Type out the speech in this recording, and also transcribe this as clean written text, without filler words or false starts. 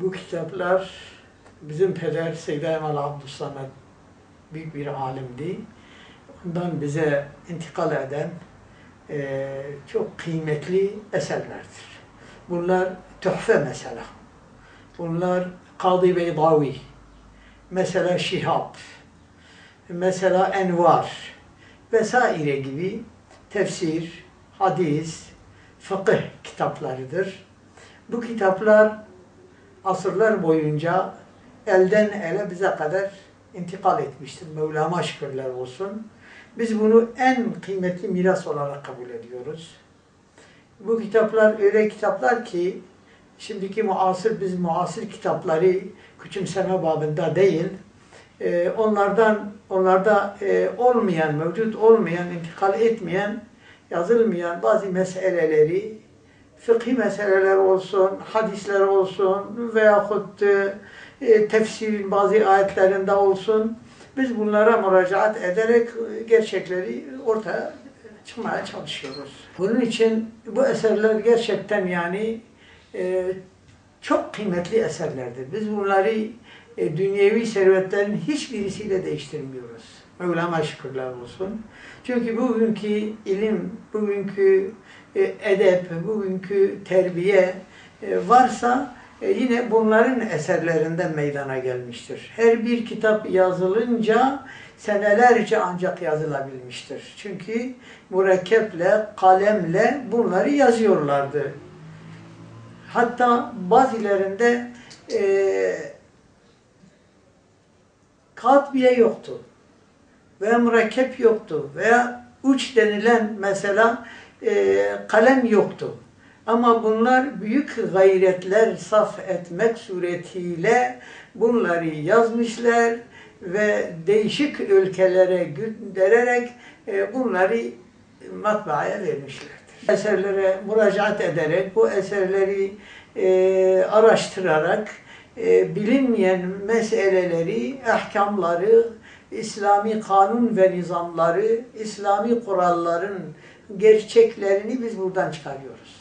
Bu kitaplar bizim peder Seyyid Emal Abdüssamed büyük bir alimdi. Ondan bize intikal eden çok kıymetli eserlerdir. Bunlar Tuhfe mesela. Bunlar Kadı Beydavi. Mesela Şihab. Mesela Envar vesaire gibi tefsir, hadis, fıkıh kitaplarıdır. Bu kitaplar asırlar boyunca elden ele bize kadar intikal etmiştir. Mevlam'a şükürler olsun. Biz bunu en kıymetli miras olarak kabul ediyoruz. Bu kitaplar öyle kitaplar ki şimdiki biz muasır kitapları küçümseme babında değil, onlarda olmayan, mevcut olmayan, intikal etmeyen, yazılmayan bazı meseleleri, fıkhi meseleler olsun, hadisler olsun veyahut tefsirin bazı ayetlerinde olsun, biz bunlara müracaat ederek gerçekleri ortaya çıkmaya çalışıyoruz. Bunun için bu eserler gerçekten çok kıymetli eserlerdir. Biz bunları dünyevi servetlerin hiçbirisiyle değiştirmiyoruz. Mevlam'a şükürler olsun. Çünkü bugünkü ilim, bugünkü edep, bugünkü terbiye varsa yine bunların eserlerinden meydana gelmiştir. Her bir kitap yazılınca senelerce ancak yazılabilmiştir. Çünkü mürekkeple, kalemle bunları yazıyorlardı. Hatta bazılarında kağıt bile yoktu. Veya mürekkep yoktu. Veya uç denilen mesela kalem yoktu. Ama bunlar büyük gayretler sarf etmek suretiyle bunları yazmışlar ve değişik ülkelere göndererek bunları matbaaya vermişlerdir. Eserlere müracaat ederek, bu eserleri araştırarak bilinmeyen meseleleri, ahkamları, İslami kanun ve nizamları, İslami kuralların gerçeklerini biz buradan çıkarıyoruz.